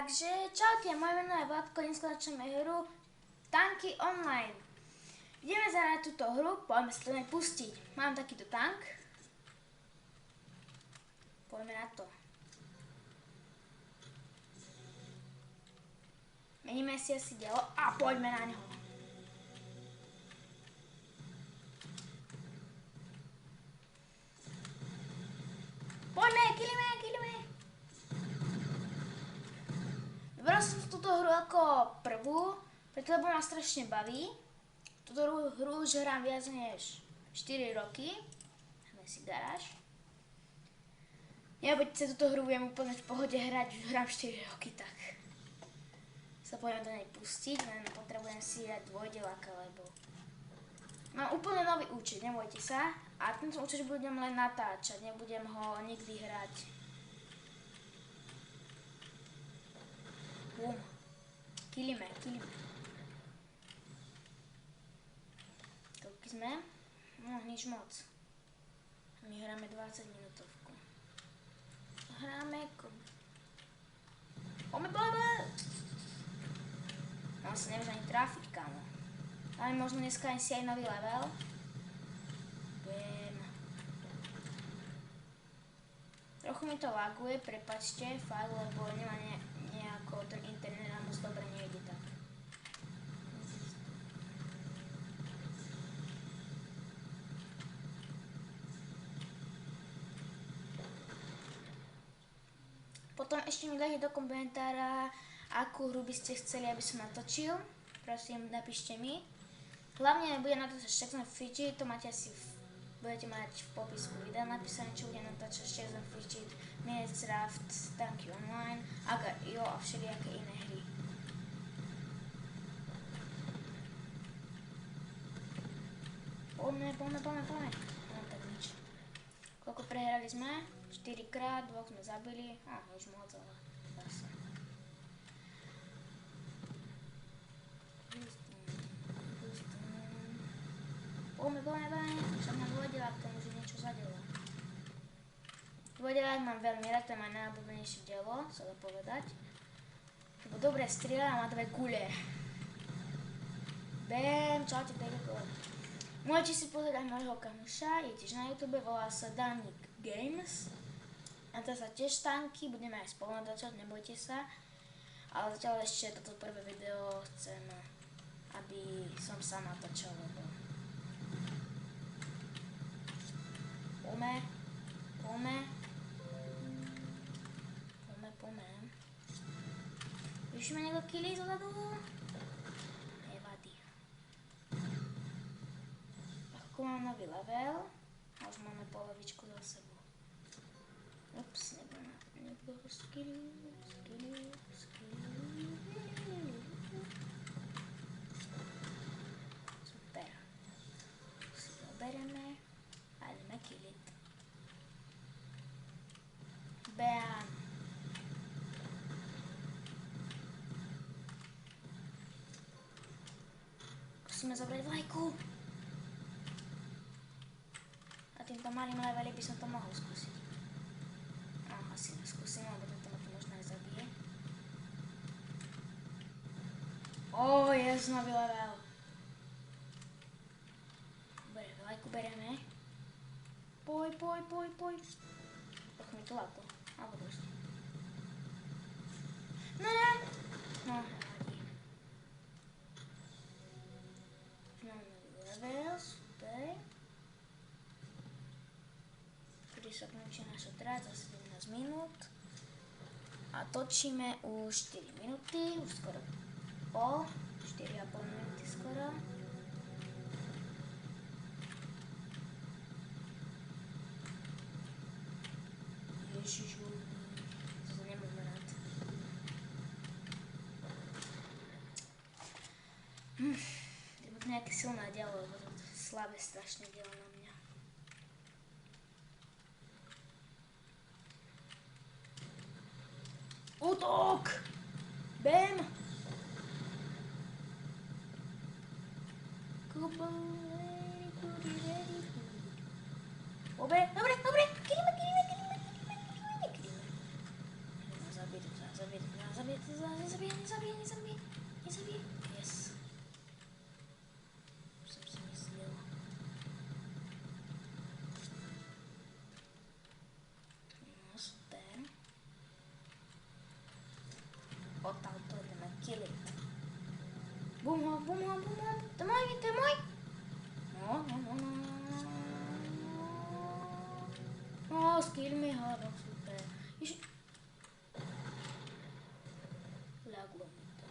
Takže čaute, moje meno je Vládko, dneska začneme hru Tanky online. Ideme zahrať túto hru, poďme sa to pustiť. Mám takýto tank. Poďme na to. Meníme si asi dielo a poďme na ňo. Poďme, killime. Vybral som túto hru ako prvú, preto lebo ma strašne baví. Túto hru už hrám viac než 4 roky. Máme si garáž. Ja sa túto hru viem úplne v pohode hrať, už hrám 4 roky, tak sa poďme do nej pustiť, len potrebujem si dať dvojdeláka, lebo mám úplne nový účet, nebojte sa. A tento účet budem len natáčať, nebudem ho nikdy hrať. Bum. Killime. Koľky sme? No, nič moc. My hráme 20 minútovku. Poďme! No, sa nevieš ani trafiť, kámo. Ale možno dneska aj si aj nový level. Bam. Trochu mi to laguje, prepačte, fakt, lebo nemá nejako ten internet nám moc dobre nejde tak. Potom ešte mi dajte do komentára, akú hru by ste chceli, aby som natočil. Prosím, napíšte mi. Hlavne budem natáčať Shakes and Fidget, to máte asi budete mať v popisku videa napísané, čo budem natáčať Shakes and Fidget, Minecraft, Tanky online, Agar.io a všelijaké iné hry. Poďme. No tak nič. Koľko prehrali sme? 4 krát, 2 sme zabili. Už moc, ale zase. Poďme. Však mám dvojdelák, tomu že niečo zadelo. Dvojdelák mám veľmi rád, to je moje najobľúbenejšie dielo, sa dá povedať. Lebo dobre strieľa a má 2 gule. Bam, čaute, pekko. Môžete si pozrieť aj môjho kamoša, je tiež na YouTube, volá sa Danik Games. A to sa tiež tanky, budeme aj spolu natáčať, nebojte sa. Ale zatiaľ ešte toto prvé video chcem, aby som sám natáčal, lebo Poďme. Už ma niekto kilí zozadu? Nevadí. Ako mám nový level, a už máme polovičku za sebou. Ups, nebolo skill. Super. Si to bereme a ideme killiť. Bam. Musíme zobrať vlajku. A týmto malým leveli by som to mohol skúsiť. Asi neskúsim, lebo tento ma to možno aj zabije. Nový level. Vlajku bereme. Poj. Trochu mi to láko. Alebo dosť. Ne! No, nevadí. Máme nový level, super. Kedy sa končí naša trať za 17 minút. A točíme už 4 minúty, už skoro 4,5 minúty skoro. Ježišu, to nemám rád. Je to nejaké silné dielo, lebo to slabé strašné dielo na mňa. Útok! Bam! Dobre! Killime! Zabiť. Nezabije. Yes. Som si myslel. No super. Odtamto ideme kill it. Bum ho. To je môj. No. No, skill mi ho, no super. Laglo mi to.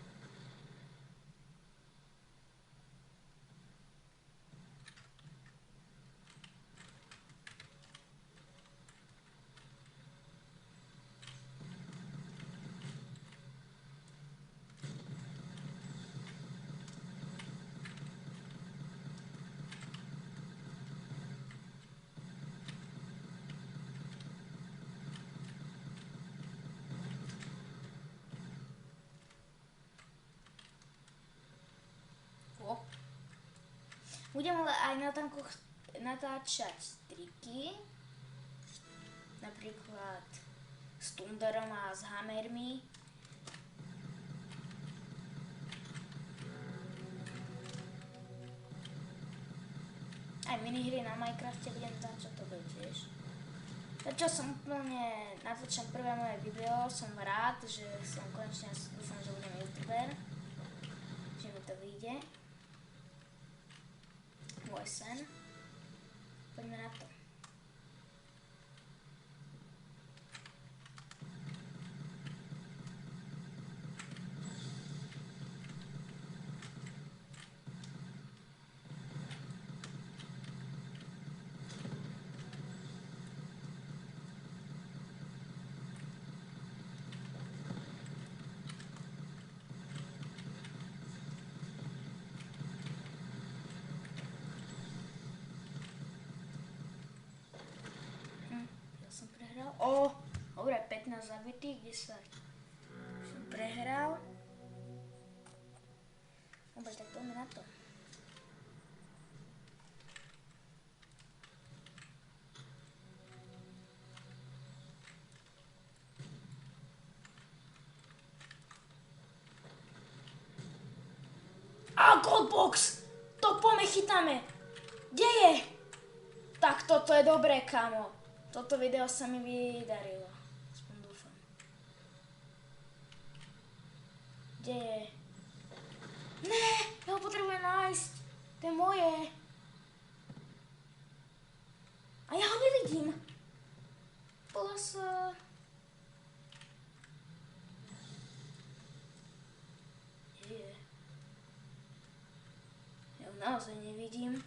Budem ale aj na tankoch natáčať triky, napríklad s Thunderom a s Hammermi. Aj minihry na Minecrafte budem natáčať, to bude tiež. Začal som úplne, natáčam prvé moje video, som rád, že som konečne, dúfam, že budem youtuber, že mi to vyjde. Môj sen. Poďme na to. Dobre, 15 zabitých, 10 som prehral. Dobre, tak poďme na to. A Goldbox! To poďme chytáme! Kde je? Tak toto je dobré, kamo. Toto video sa mi vydarilo. Aspoň dúfam. Kde je? Ne, ja ho potrebujem nájsť. To je moje. A ja ho nevidím. Bolo sa... Kde je? Ja ho naozaj nevidím.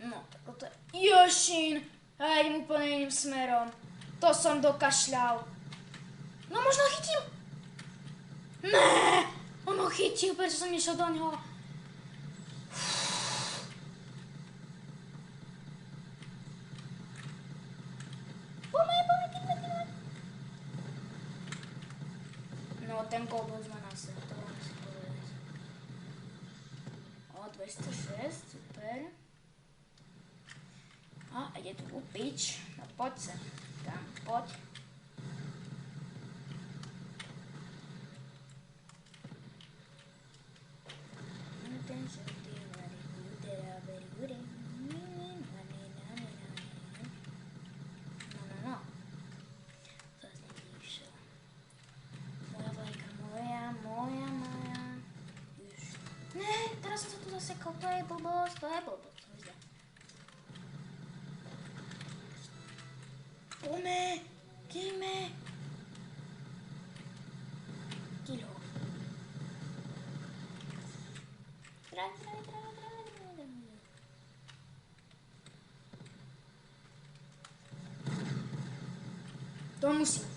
No, tak toto je... Jošin! Ja idem úplne iným smerom. To som dokašľal. No možno ho chytil. Ne! On ho chytil, prečo som nešiel do ňoho. Poďme. No, ten Goldbox má na sebe, to vám si povedať. O, 206, super. A ide tu upič. No poď sem. Tam, poď. No. Zase nevyšiel. Moja vlajka, moja. Už. Ne, teraz som sa tu zasekol. To je blbosť. Poďme, killme. Kill ho. To musím.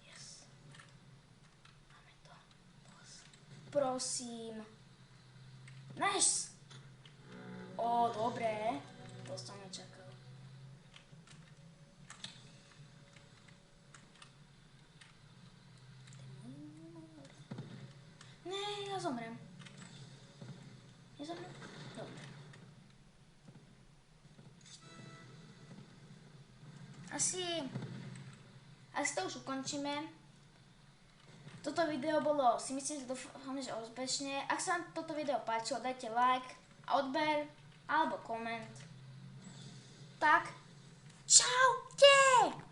Yes. Máme to. Prosím. Nice. Ó, dobré. To som nečakal. Ne, ja zomrem. Nezomrem? Dobre. asi to už ukončíme. Toto video bolo, si myslím, že dúfam, že úspešne. Ak sa vám toto video páčilo, dajte like a odber alebo koment. Tak, čaute!